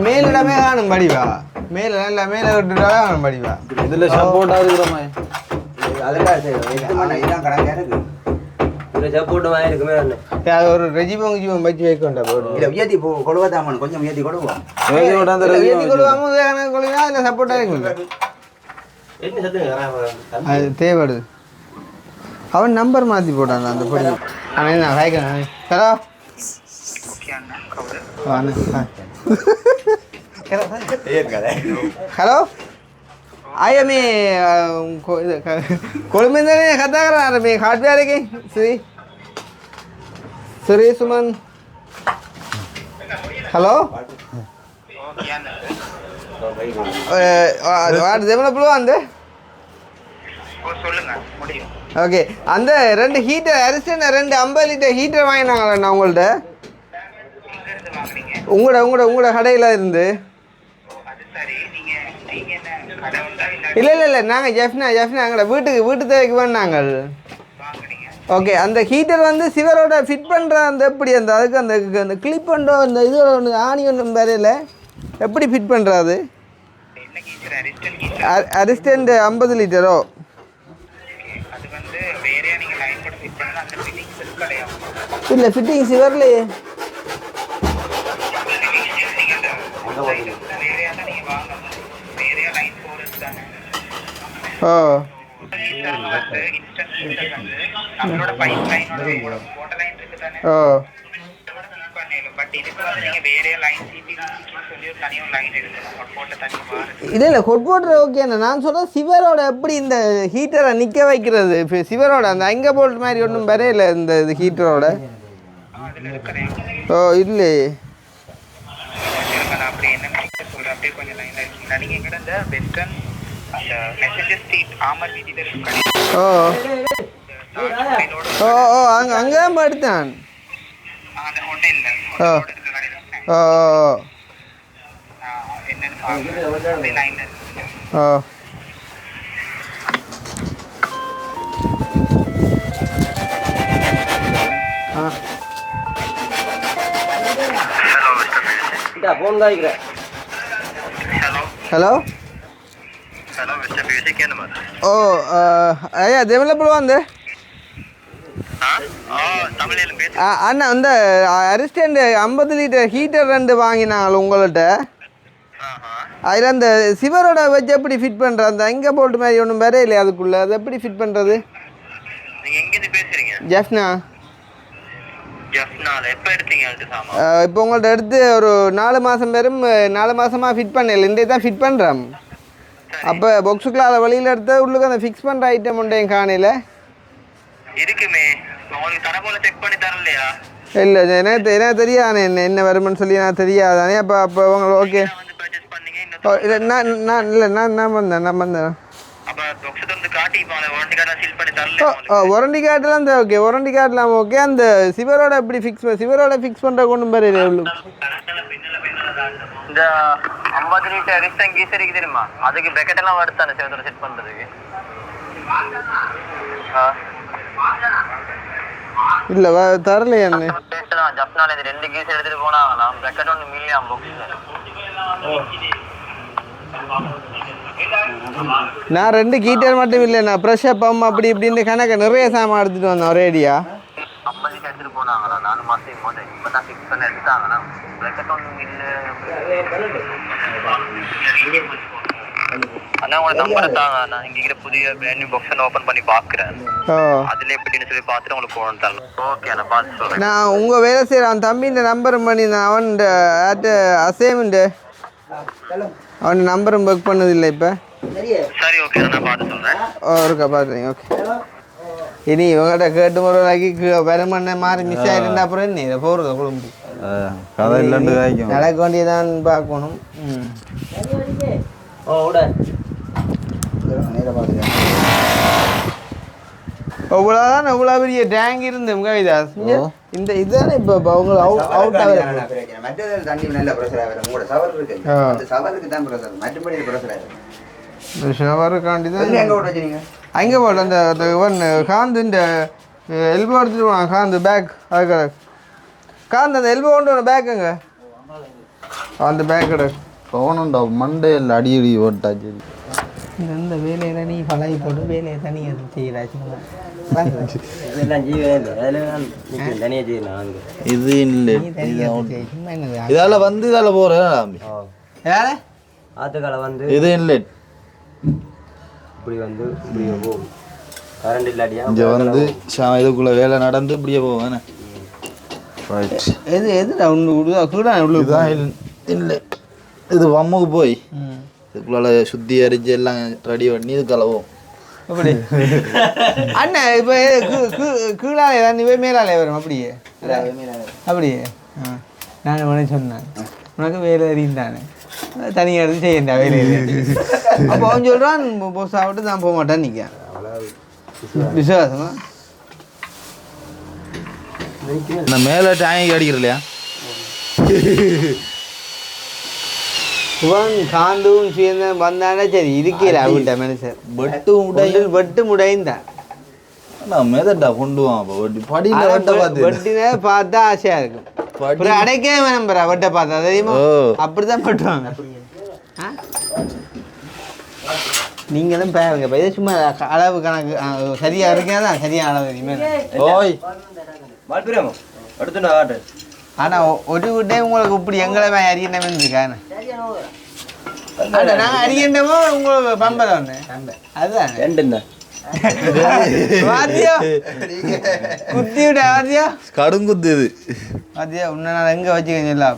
மேலிடமே காணும் படிவா மேல நல்ல மேல விட்டுட்டாலே காணும் படிவா இதுல சப்போர்ட்டா இருக்கிறோமே அதெல்லாம் இதான் கணக்கா இருக்கு இதுல சப்போர்ட் மாதிரி இருக்குமே அது ஒரு ரெஜிபம் கிஜிபம் வச்சு வைக்கொண்டா போடும் இல்ல உயர்த்தி கொழுவதாமன் கொஞ்சம் உயர்த்தி கொழுவோம் கொள்ளுவா இல்லை சப்போர்ட்டா இருக்கும் என்ன சத்து அது தேவைப்படுது அவன் நம்பர் மாற்றி போட்டான் அந்த படி ஆனால் நான் வாய்க்கிறேன் ஹலோ ஹலோ आया मी कोळमेंद्र खाता करा मी हार्डवेअर आहे की श्री सुमन ஹலோ எவ்வளோ அந்த ஓகே அந்த 2 ஹீட்டர் அரிஸ்டன் 2 50 லிட்டர் ஹீட்டர் வாங்கினாங்களா உங்கள்கிட்ட உங்களோட கடையில் இருந்து இல்லை நாங்கள் ஜெஃப்னா எங்களோட வீட்டு தேவைக்கு வேணாங்க ஓகே அந்த ஹீட்டர் வந்து சிவரோட ஃபிட் பண்ணுற அந்த எப்படி அந்த அதுக்கு அந்த கிளிப் பண்ணோ அந்த இது ஒன்று ஆணி ஒன்றும் வரையில் எப்படி ஃபிட் பண்ணுறாது அரிஸ்டன்ட் 50 லிட்டரோ இல்லை ஃபிட்டிங் சிவர்லையே ஓ ஓ இல்லை ஹொட் வாட்டர் ஓகேண்ணா நான் சொல்கிறேன் சிவரோட எப்படி இந்த ஹீட்டரை நிற்க வைக்கிறது இப்போ சிவரோட அந்த அங்கே போல்ட் மாதிரி ஒன்றும் வரையில இந்த இது ஹீட்டரோட ஓ இல்லையே ஓ ஓ ஓ அங்கே தான் படுத்தான் ஓ ஓ ஓ போன் காய்க்கிறேன் ஹலோ ஓ ஐயா டெவலப்பர் வந்து அண்ணா இந்த அரிஸ்டன்ட் 50 லிட்டர் ஹீட்டர் 2 வாங்கினாங்க உங்கள்கிட்ட அதில் அந்த சிவரோட வச்சு எப்படி ஃபிட் பண்ணுறது அந்த அங்கே போல்ட் மாதிரி ஒன்றும் வேற இல்லையா அதுக்குள்ளே அது எப்படி ஃபிட் பண்ணுறது ஜெஃப்னா இப்போ உங்கள்கிட்ட எடுத்து ஒரு 4 மாதம் பேரும் 4 மாதமாக ஃபிட் பண்ணல இன்றைய தான் ஃபிட் பண்ணுறோம் அப்போ பாக்ஸுக்குள்ள அதை வழியில் எடுத்து உள்ளுக்கு அந்த ஃபிக்ஸ் பண்ணுற ஐட்டம் உண்டு என் காணையில் இருக்குமே உங்களுக்கு தர போல செக் பண்ணி தரலையா இல்லை எனக்கு தெரியாது என்ன வருமானு சொல்லி நான் தெரியாதானே அப்போ உங்களுக்கு ஓகே வந்து பர்ச்சேஸ் பண்ணீங்க ஓ இல்லை நான் வந்தேன் அப்ப பாக்ஸ் வந்து காட்டி போன வாரண்டி கார்டு சீல் பண்ணி தரல ஓ வாரண்டி கார்டெலாம் தான் ஓகே வாரண்டி கார்டெலாம் ஓகே அந்த சிவரோட எப்படி சிவரோட ஃபிக்ஸ் பண்ணுற கொண்டு பாரு இந்த 50 லிட்டர் அரிஸ்டன் கீசர் இருக்கு தெரியுமா அதுக்கு பக்கெட் எல்லாம் எடுத்தானே சேவத்தோட செட் பண்றதுக்கு இல்லை தரலையா என்ன ஜப்னால இது 2 கீசர் எடுத்துட்டு போனாங்களாம் பக்கெட் ஒன்று மில்லியம் பாக்ஸ் நான் 2 ஹீட்டர் மட்டும் இல்லை நான் ப்ரெஷர் பம்ப் அப்படி இப்படின்னு கணக்கு நிறைய சாமான் எடுத்துகிட்டு வந்தேன் ஒரேடியா 50 லிட்டர் எடுத்துட்டு போனாங்களா 4 மாதத்துக்கு போது இப்போ தான் ஃபிக்ஸ் பண்ணி எடுத்தாங்களா பக்கெட் ஒன்று இல்லை அண்ணா உங்களோட நம்பர் தாங்க நான் இங்க இருக்கிற புதிய பிராண்ட் நியூ பாக்ஸ் ஓபன் பண்ணி பாக்குறேன் அதுல எப்படின்னு சொல்லி பார்த்துட்டு உங்களுக்கு போன் தரலாம் ஓகே நான் பார்த்து சொல்றேன் நான் உங்கள் வேலை செய்கிற அவன் தம்பின்ற நம்பர் பண்ணி நான் அவன் அசேமெண்ட்டு அவன் நம்பரும் புக் பண்ணதில்லை இப்போ சரி ஓகே நான் பார்த்து சொல்றேன் இருக்கா பார்த்துறீங்க ஓகே இனி இவங்கள்ட்ட கேட்டு முறையாக்கி பெருமண்ணை மாறி மிஸ் ஆகிட்டு அப்புறம் என்ன இதை போகிறது குழம்பு கதை இல்லைன்னு காய்க்கும். நடக்க வேண்டியதான் பார்க்கணும். ஓ விட நேராக பார்த்துட்டேன். எவ்வளோ பெரிய டேங்க் இருந்து கவிதாஸ் இந்த இதுதானே இப்போ அவங்க அவுட் ஆகுது. மற்றது தண்ணி நல்ல ப்ரெஷராக வரும். உங்களோட சவர் இருக்கு, அந்த சவருக்கு தான் ப்ரெஷர், மற்றபடி ப்ரெஷராக இருக்கும். ஷவருக்காண்டி தான் எங்கே விட்டு வச்சுருங்க? அங்கே போட்டு அந்த ஒன் காந்து இந்த எல்போ எடுத்துட்டு போனாங்க. காந்து பேக் அதுக்கு காந்து அந்த எல்போ கொண்டு பேக்குங்க அந்த பேக் எடு போகணுண்டா மண்டையில் அடி ஓட்டாச்சு. இந்த வேலையில் நீ பழகி போட்டு வேலையை தனியாக செய்யறாச்சு. இதெல்லாம் ஜீவனே இல்லை, அதில் தனியாக செய்யலாம் அங்கே. இது இல்லை இதால் வந்து இதால் போகிறேன் யார ஆற்றுக்கால வந்து இது இல்லை. இப்படி வந்து இப்படியே போகும். கரண்ட் இல்லாட்டியா இங்கே வந்து இதுக்குள்ளே வேலை நடந்து இப்படியே போவேன். ரைட். எது எதுடா ஒன்று கூட இதுதான் இல்லை. இது வம்முக்கு போய் இதுக்குள்ளால சுத்தி அரிச்சு எல்லாம் ரெடி பண்ணி இது கலவோம். அப்படி அண்ணன் இப்போ கீழாலே தான் இவே மேலாலே வரும். அப்படியே அப்படியே நான் உனக்கு சொன்னேன் உனக்கு வேலை அறிந்தானே தனியாக எடுத்து செய்யண்டா வேலை. அப்போ அவன் சொல்கிறான் போஸ்ட் ஆகிட்டு நான் போக மாட்டேன்னு நிற்க விசுவாசமா. நான் மேலே டேங்கி அடிக்கிற இல்லையா இவன் காந்தும் சேர்ந்து வந்தானே சரி இருக்கல அவன்கிட்ட மனுஷன் வெட்டு முடைந்தான். நான் மேதட்டா கொண்டு வான் படியில் வெட்ட பார்த்து வெட்டினே பார்த்தா ஆசையா இருக்கும். அப்புறம் அடைக்கவே வேணாம்பரா வெட்ட பார்த்தா தெரியுமா அப்படிதான் பட்டுவாங்க. நீங்களும் பாருங்க இதை சும்மா அளவு கணக்கு சரியா இருக்காதான் சரியா அளவு இனிமேல். ஓய் மாட்டுறோம் அடுத்துடா ஆட்டு. ஆனா ஒரு டைம் உங்களுக்கு இப்படி எங்களை அரியண்டமே இருக்கானே நாங்க அரியண்டமோ உங்களுக்கு பம்பரம் ஒண்ணு அதுதான் ரெண்டுண்ணா வாத்தியா குத்தி விட வாத்தியா கடுங்குத்து இது வாத்தியா உன்ன நான் எங்க வச்சுக்கேன் எல்லாம்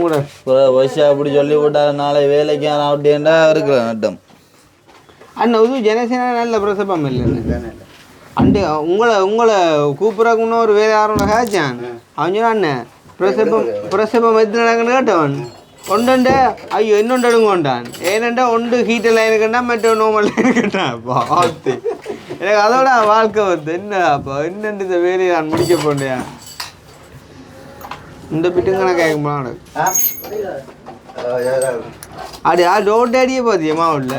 கூட வயசா அப்படி சொல்லி போட்டா நாளை வேலைக்கு அப்படின்டா இருக்கிற நட்டம். அண்ணா இது ஜனசேனா நல்ல பிரசப்பம் இல்லைன்னு அண்டு உங்களை கூப்பிட்றக்கு இன்னொரு வேலை யாரும் கேச்சான். அவன் சொன்னான் அண்ணன் பிரசப்பம் எத்தனை நடக்குன்னு கேட்டவன் ஒன்றுண்டா ஐயோ இன்னொன்று எடுங்கோண்டான். ஏனண்டா ஒன்று ஹீட்டர் லைனுக்குண்டா மற்ற நோமல் லைனுக்குட்டான். பார்த்து எனக்கு அதோட வாழ்க்கை வந்து என்னப்பா என்னென்று இந்த வேலையை நான் முடிக்க போனேன். இந்த பிட்டுங்க நான் கேட்க போனான் அடி ரோட்டு அடியே பார்த்தியா மாவுல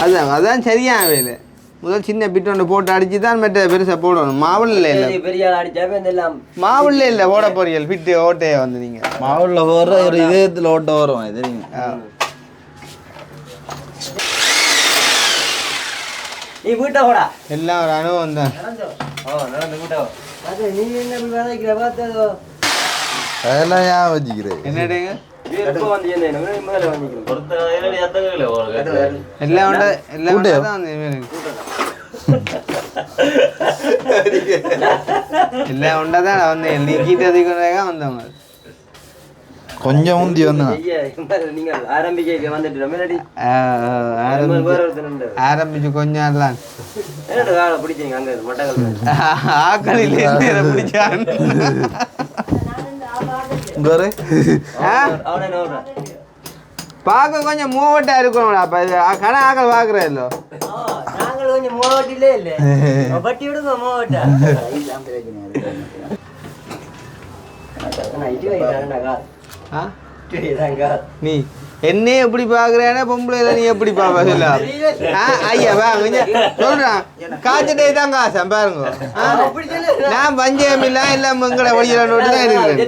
அதான் அதான் சரியான வேலை. முதல் சின்ன பிட்டு ஒன்று போட்டு அடிச்சு தான் மற்ற பெருசாக போடணும். மாவுள்ள இல்லை பெரிய அடிச்சாவே எல்லாம் மாவுள்ள இல்லை ஓட போறீங்க பிட்டு ஓட்டையை வந்து நீங்கள் மாவுள்ள போடுற ஒரு இதயத்தில் ஓட்ட வரும் தெரியுங்க. நீ வீட்டை போடா எல்லாம் ஒரு அனுபவம் தான். நடந்து வீட்டை அது நீ என்ன வேலைக்கிற பார்த்ததோ அதெல்லாம் ஏன் வச்சுக்கிறேன் என்னடுங்க வந்து எல்லாம் எல்லாம் தான் எல்லாம் உண்டாதான் வந்தேன் நீ கீட்டதுக்கு வந்தவங்க கொஞ்சம் முந்தி வந்து நீங்கள் ஆரம்பிக்க வந்துட்டு ஆரம்பிச்சு கொஞ்சம் எல்லாம் பிடிச்சிங்க அங்க மட்டங்கள் ஆக்களில் பிடிச்சான் பார்க்க கொஞ்சம் மூவட்டா இருக்கணும்டா. அப்ப கடை ஆக்கள் பாக்குறேன் நாங்கள் கொஞ்சம் மூவட்டிலே இல்லை பட்டி விடுங்க மூவட்டா நீ என்னையே எப்படி பாக்குறேன்னா பொம்பளை நீ எப்படி பாப்பா சொல்ல ஐயா வாங்க சொல்றான் காய்ச்சட்டே தான் காசம் பாருங்க. நான் பஞ்சம் இல்ல எல்லாம் உங்களை வழியில நோட்டு தான் இருக்கிறேன்.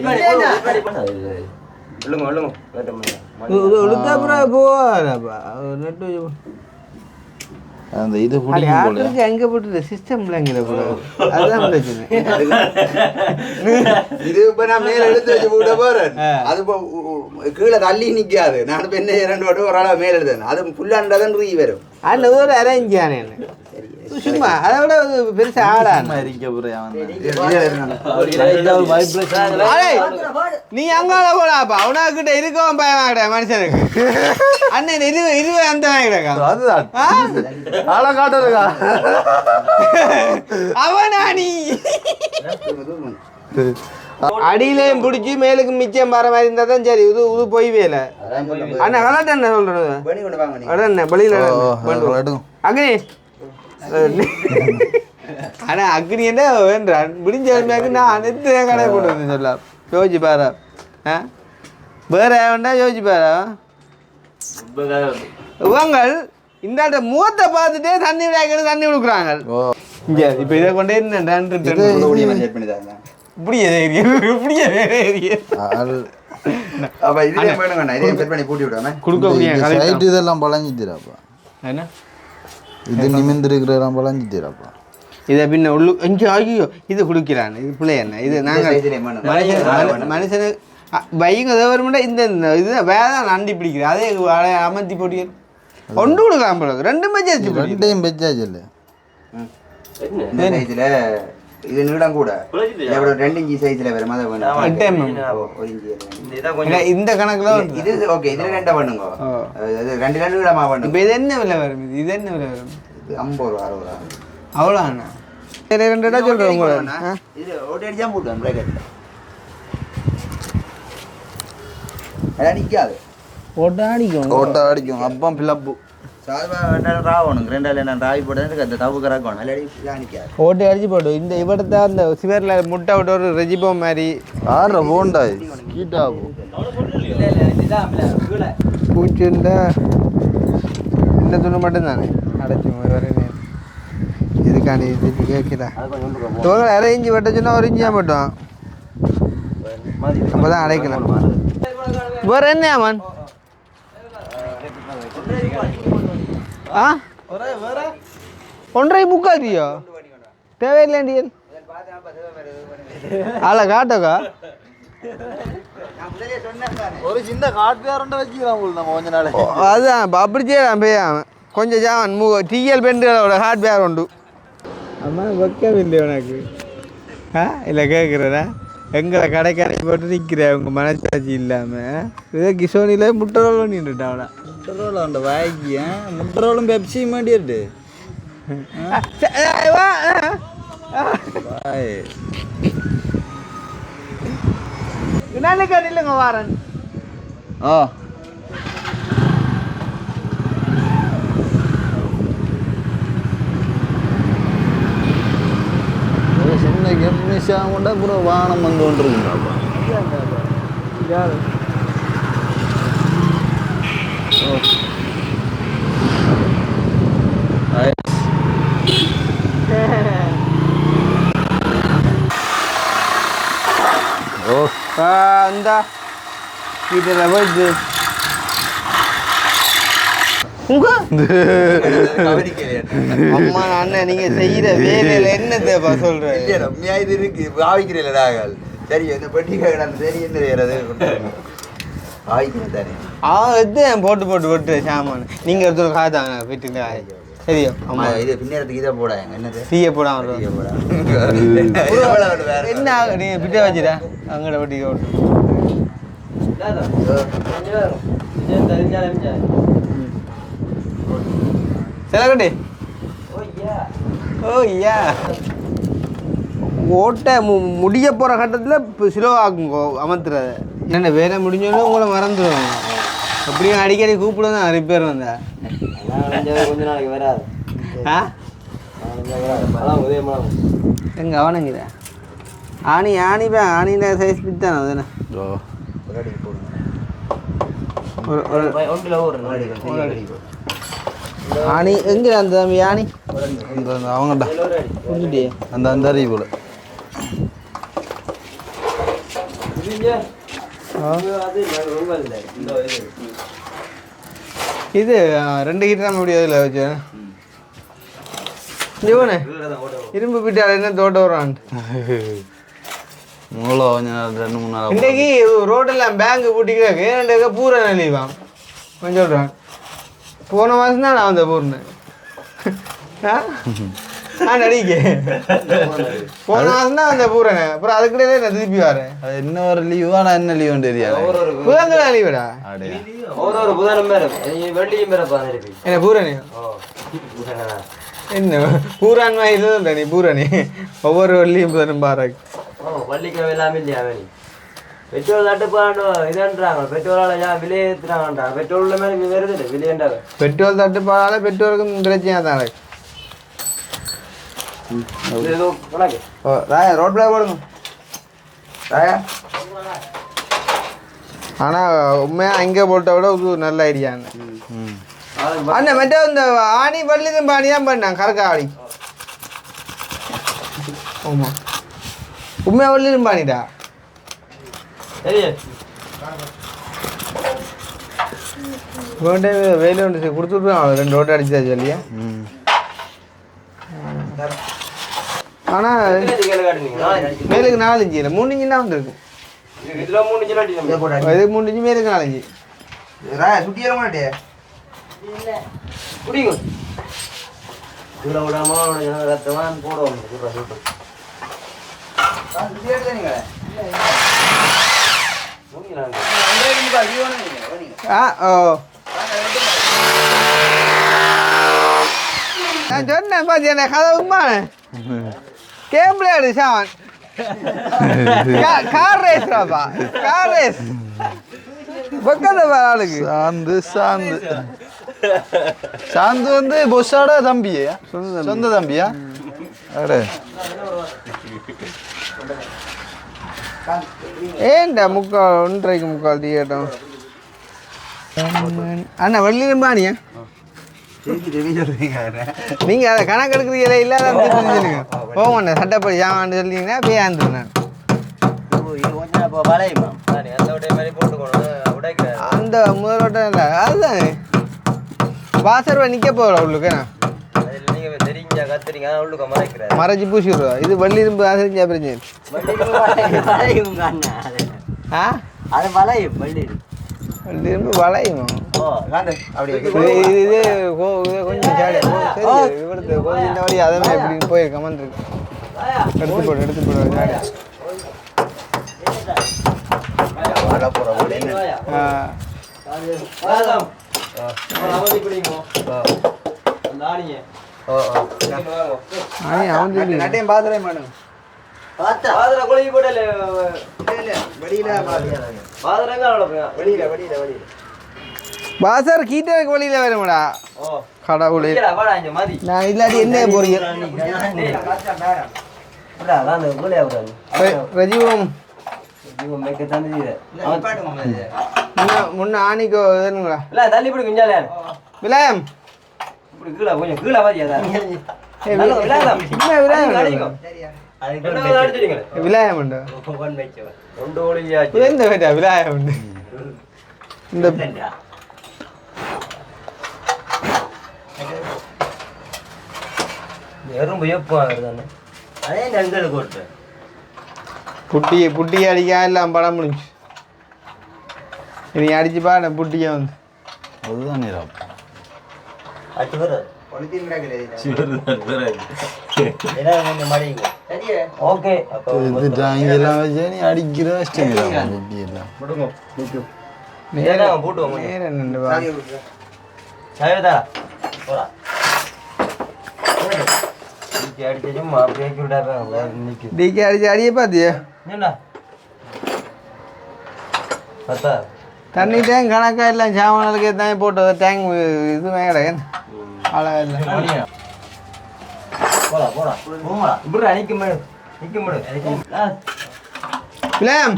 அந்த இது எங்க போட்டு சிஸ்டம் அதுதான் பிரச்சனை. இது இப்ப நான் மேல எடுத்து வச்சு போட போறேன். அது கீழே தள்ளி நிக்காது. நான் இப்ப என்ன 2 வட்டம் ஒரு ஆளா மேல எழுதுறேன். அது ஃபுல்லாண்டாதான் ரீ வரும். அதில் ஒரு அரேஞ்சானே சும்மா அதை விட பெருசாக ஆடான் நீ அங்கால போடாப்பா அவனாக்கிட்ட இருக்கவன் பயமா கிடையாது மனுஷனுக்கு அண்ணன் இது அந்த வாங்கிடக்கா அதுதான் ஆளை காட்டுறதுக்கா அவனா நீ அடியிலையும் பிடிச்சி மேலுக்கு மிச்சம் வர மாதிரி இருந்தால் தான் சரி இது இது போய் வேலை அண்ணா கலாட்ட என்ன சொல்றது அண்ணா வெளியில் அக்னி ஆனா அக்னி என்ன வேண்டான் முடிஞ்ச நான் அனைத்து கடை கொண்டு வந்து சொல்ல யோசிச்சு பாரு வேற வேண்டாம் யோசிச்சு பாரு இவங்கள் இந்த முகத்தை பார்த்துட்டே தண்ணி விடாய்க்கு தண்ணி கொடுக்குறாங்க இப்போ இதை கொண்டே இப்படியே இப்படியே இதெல்லாம் பழஞ்சிட்டிராப்பா என்ன இது நிமிந்திருக்கிறதெல்லாம் பழஞ்சிட்டிராப்பா இதை பின்ன உள்ளு எங்கே ஆகியோ இது குடிக்கிறான் இது பிள்ளை என்ன இது நாங்கள் மனுஷனு பையங்க கவர்மெண்ட்டாக இந்த இது வேற தான் நண்டி பிடிக்கிறேன் அதே அமர்த்தி போட்டியல் ஒன்று கொடுக்கலாம் போல ரெண்டுமே சேர்த்து ரெண்டையும் பெச்சாச்சு இல்லை இது நீளம் கூட 2 இன்ச் சைஸ்ல வரும் அத வேணும் இந்த கணக்குல இது ஓகே இதுல ரெண்டா பண்ணுங்க அது ரெண்டு நீளமா பண்ணுங்க இப்போ இது என்ன விலை வரும் இது என்ன விலை வரும் இது 50 ரூபாய் 60 ரூபாய் அவ்வளோண்ணா ரெண்டு இடம் சொல்கிறேன் உங்களை இது ஓட்டி அடிச்சா போட்டுவேன் பிரேக்கெட்டில் அதான் நிற்காது ஓட்ட அடிக்கும் அப்பம் பிளப்பு சாதாரண ராவணும் ரெண்டாவில் நான் ராவி போட்டதுக்கு அந்த தவு கறக்கணும் இல்லாடி நிற்காது ஓட்டி அடிச்சு போட்டு இந்த இவடத்தை அந்த சிவரில் முட்டை விட்டு ஒரு ரெஜிபோ மாதிரி ஆடுற போண்டாய் கீட்டாகும் பூச்சி இருந்தால் இந்த துணி மட்டும்தானே அடைச்சி வரேன் இதுக்காண்டி இது கேட்குதா அரை இஞ்சி வெட்ட சொன்னால் ஒரு இஞ்சியாக மட்டும் அப்போ தான் அடைக்கலாம் வேறு என்ன ஆமான் ஆ 1.5 முக்காதியோ தேவையில்லைண்டியல் ஆளை காட்டக்கா ஒரு சின்ன காட்டுக்காரண்ட வச்சுக்கலாம் போல நம்ம கொஞ்ச நாள் அதுதான் அப்படி செய்யலாம் போயாம கொஞ்சம் ஜாமன் டிஎல் பெண்டுகளோட ஹார்ட்வேர் உண்டு அம்மா வைக்கவில்லை உனக்கு இல்லை கேட்குறதா எங்களை கடைக்காரை போட்டு நிற்கிறேன் உங்கள் மனசாட்சி இல்லாமல் இதே கிஷோனியில் முட்டை ரோல் பண்ணிட்டுட்டா அவளை முட்டை ரோல் அந்த வாங்கி முட்டை ரோலும் பெப்சி மாட்டிட்டு நாளைக்கு இல்லைங்க வாரன் ஆ சின்ன கெப்னிஷா கூட அப்புறம் வானம் வந்து கொண்டிருக்குறாப்பா ஓ அந்த வீட்டில் போயிட்டு அம்மா அண்ணன் நீங்க செய்யற வேலையில என்னப்பா சொல்றேன் இது இருக்கு ஆவிக்கிறீங்களா நாங்கள் சரி இந்த பெட்டி சரி என்ன செய்யறது ஆவிக்கிறேன் தானே போட்டு போட்டு போட்டு சாமான் நீங்க ஒருத்தர் காதாங்க வீட்டுல சரியோ ஆமா இது பின்னேறதுக்கு இதை போடாங்க என்னது டீயை போடாம என்ன நீங்க பிட்ட வச்சுடா அங்கட வட்டி ஓட்டு செலகட்டி ஓ ஐயா ஓட்ட முடிய போகிற கட்டத்தில் ஸ்லோ ஆகுங்கோ அமர்த்துறத என்ன வேலை முடிஞ்சோடனே உங்களை மறந்துடுவாங்க அப்படியும் அடிக்கடி கூப்பிடுவோம் தான் நிறைய பேர் வந்தா கொஞ்ச நாளைக்கு வராது ஆ உதயமா எங்க அவனுங்கிற ஆணினா சைஸ் பித்தானே அதுதானே ஆணி எங்க அந்த தம்பி ஆணி அவங்கடா அந்த அந்த அறிவு போல இது 2 கிட்ட முடியாதுல வச்சு இவனே இரும்பு பிட்டால் என்ன தோட்டம் வரான் மூளை கொஞ்ச நாள் 2-3 நாள் இன்னைக்கு ரோடெல்லாம் பேங்க் பூட்டிக்கிறாங்க 2 பூரா நலிவான் கொஞ்சம் சொல்கிறான் போன மாதம் தான் நான் வந்த பூர்ணு நடிக்க போன மாதம் தான் வந்த பூரனே அப்புறம் அதுக்கிடையே நான் திருப்பி வரேன். அது என்ன ஒரு லீவா நான் என்ன லீவுன்னு தெரியாது. புதன்கிழமை லீவுடா. ஒரு புதனும் பேரும் வெள்ளியும் பேரப்பா என்ன பூரணி என்ன பூரான் வாங்கிட்டு நீ பூரணி ஒவ்வொரு வள்ளியும் புதனும் பாரு. பள்ளிக்கிழமை எல்லாமே இல்லையா வேணி பெட்ரோல் தட்டுப்பாடு இதுன்றாங்க. பெட்ரோலால விலை ஏற்றுறாங்கன்றாங்க. பெட்ரோல் மாதிரி வருது இல்லை விலையன்றாங்க. பெட்ரோல் தட்டுப்பாடால பெட்ரோலுக்கும் பிரச்சனையாக தான் இருக்கு. ராயா ரோட் பிளாக் போடுங்க ராயா. ஆனால் உண்மையாக அங்கே போட்ட விட இது நல்ல ஐடியாங்க. அண்ணன் மட்டும் இந்த ஆணி வள்ளிதும் பாணி தான் பண்ணாங்க கறக்கா ஆடி. ஆமாம் உண்மையாக வள்ளிதும் பாணிடா. சரி வேண்டே வெயில் ஒன்று கொடுத்துட்ருவாங்க 2 ஓட்டை அடிச்சாச்சு இல்லையா. ஆனால் மேலுக்கு 4 இன்ச்சு இல்லை 3 இன்ச்சு தான் வந்துருக்கு. இதுல 3 இன்ச்சு அடி இதுக்கு 3 இன்ச்சு மேலுக்கு 4 இன்ச்சு. ராயா சுட்டி ஏற மாட்டே குடிங்க. இதுல விடாம ரத்தமாக போடுவோம். சுட்டி எடுத்து நீங்க ஓ நான் சொன்னேன் பாத்தியா என்ன கதை உண்மானே கேம் விளையாடு சாவன். கார் ரேஸ்ராப்பா கார் ரேஸ் பக்கத்து ஆளுக்கு சாந்து சாந்து சாந்து வந்து பொஸ்ஸோட தம்பியா சொந்த தம்பியா அட ஏன்டா 1:45 டிக்கெட்டும் அண்ணா வள்ளியும் பாணியா நீங்கள் அதை கணக்கு எடுக்கிறீங்களே இல்லாத சொல்லுங்க போங்கண்ணே சட்டப்படி சாமான்னு சொல்லிங்கன்னா பேயாந்து நான் அந்த முதலோட்டம் இல்லை அதுதான் வாசர்வா நிற்க போகிறோம் உள்ளுக்குண்ணா மறைச்சி பூசி விடுவா. இது வள்ளி இரும்பு ஆசரிஞ்சா பிரச்சனை. ஆ வள்ளி இரும்பு வளையுமா இது கொஞ்சம் இவடுத்து இந்த வழி அதெல்லாம் எப்படி போயிருக்கு கமெண்ட் இருக்கு. எடுத்து போடு ஜாடி. பாசர் கீட்டருக்கு வழியில வருமாடா கடவுளே. நான் இல்லாட்டி என்ன போறீங்க ரஜீவம் முன்ன ஆணிக்கோ இதுங்களா தள்ளி போடு குஞ்சாலே விலாயம் விலாயம் உண்டு இந்த வேட்டா விலாயம் உண்டு. இந்த புட்டியை அடிக்க எல்லாம் படம் முடிஞ்சு. நீ அடிச்சு பாரு புட்டியை வந்து அதுதான் அடிக்கிற அடிச்சு அடிய பாத்தியா தண்ணி டேங்க் கணக்கா எல்லாம் சாமானுக்கு தான் போட்டு டேங்க் இது வேற விலாயம்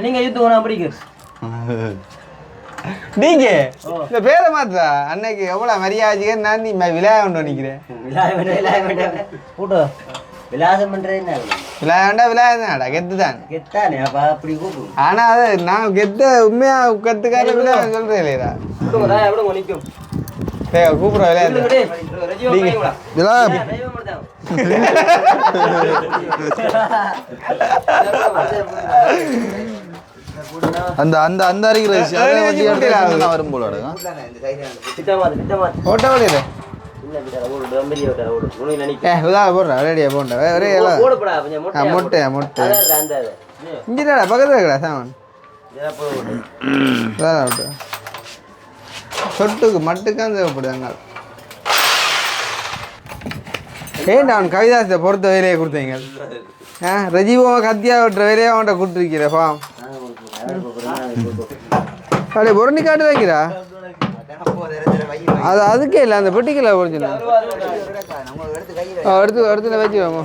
நீங்க யூத்து படிக்க நீங்க இந்த பேரை மாத்தா அன்னைக்கு எவ்வளவு மரியாதை நான் நீ விளையாண்டு நினைக்கிறேன். விலாசம் பண்றது என்ன விளையாண்டா விளையாடுதான்டா கெத்து தான் கெத்தானே அப்ப அப்படி கூப்பிடும். ஆனா அது நான் கெத்த உண்மையா கத்துக்கார விளையாட சொல்றேன் இல்லையா கூப்பிடுறோம் விளையாடு அந்த அந்த அந்த அரிக்கிற விஷயம் அதை வச்சு எடுத்து நான் வரும் போல இந்த சைடு ஓட்ட வழியில உதா போடுறா ரெடியா போண்டா ஒரே மொட்டை மொட்டை இங்கடா பக்கத்துல இருக்கடா சாமான் சொட்டுக்கு மட்டுக்கான் தேவைப்படுதாங்க ஏன்டா அவன் கவிதாசத்தை பொறுத்த வேலையை கொடுத்தீங்க ரஜீவமாக கத்தியா விட்டுற வேலையை அவன்கிட்ட கொடுத்துருக்கிற ஃபார்ம் அப்படியே புரண்டி காட்டு வைக்கிறா அது அதுக்கே இல்லை அந்த பெட்டிக்கல போச்சுண்ணா எடுத்து இடத்துல வச்சு வாங்க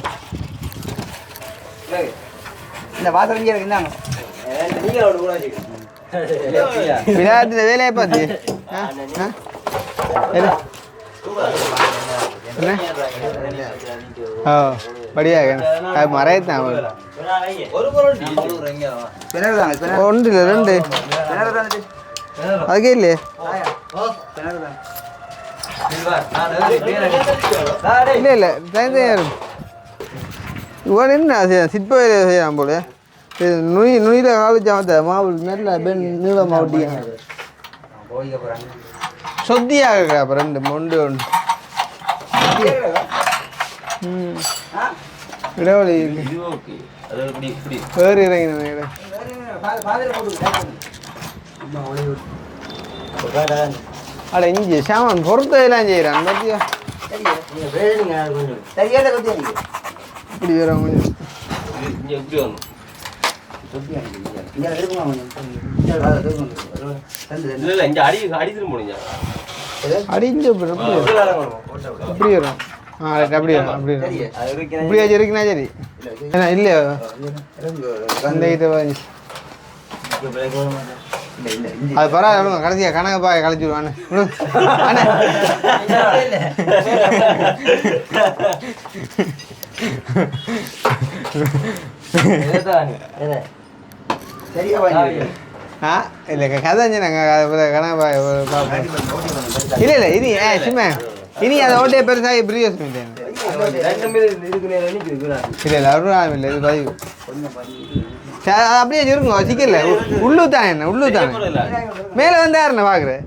இந்த வாசல் இங்கே இருந்தாங்க விளையாட்டு வேலையை பார்த்து ஓ படியாக அது மறையத்தான் ஒன்று இல்லை ரெண்டு அதுக்கே இல்லையே இல்லை இல்லை தனித்தனியாக இவன் என்ன செய்யலாம் சிற்ப வேலையை செய்யலாம் போல நுனியில் காலிச்சாமத்த மாவு நல்ல பெண் நீள மாவட்டியா சொத்தியாக அப்போ ரெண்டு ஒன்று ஒன்று இடவழி வேறு இறங்கின அட இஞ்சி சாமான் பொறுத்தெல்லாம் செய்கிறான் பார்த்தியா இப்படி வரும் கொஞ்சம் அடிஞ்சு இப்படி வரும் அப்படி வரும் அப்படி வரும் இப்படியாச்சும் இருக்குன்னா சரி ஏன்னா இல்லையா அந்த இதை அது பரவாயில்ல கடைசியாக கணக்கு பாய கழிச்சுடுவானே அண்ணே இல்லை கதை நாங்கள் கணக்கு பாய பார்ப்போம் இல்லை இல்லை இது சும்மா இனி அதை ஓட்டையை பெருசாக பிரியோசனம் இல்லை இல்லை அருணாம் இல்லை இது பதிவு அப்படியே இருக்குங்க சிக்கல உள்ளு தானே என்ன உள்ளு தானே மேலே வந்து யாருண்ணே பார்க்குறேன்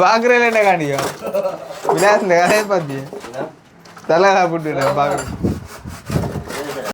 பார்க்குறேன் என்ன காணிக்கும் விளையாட்டு கதையை பார்த்தியே தலை போட்டு பார்க்குறேன்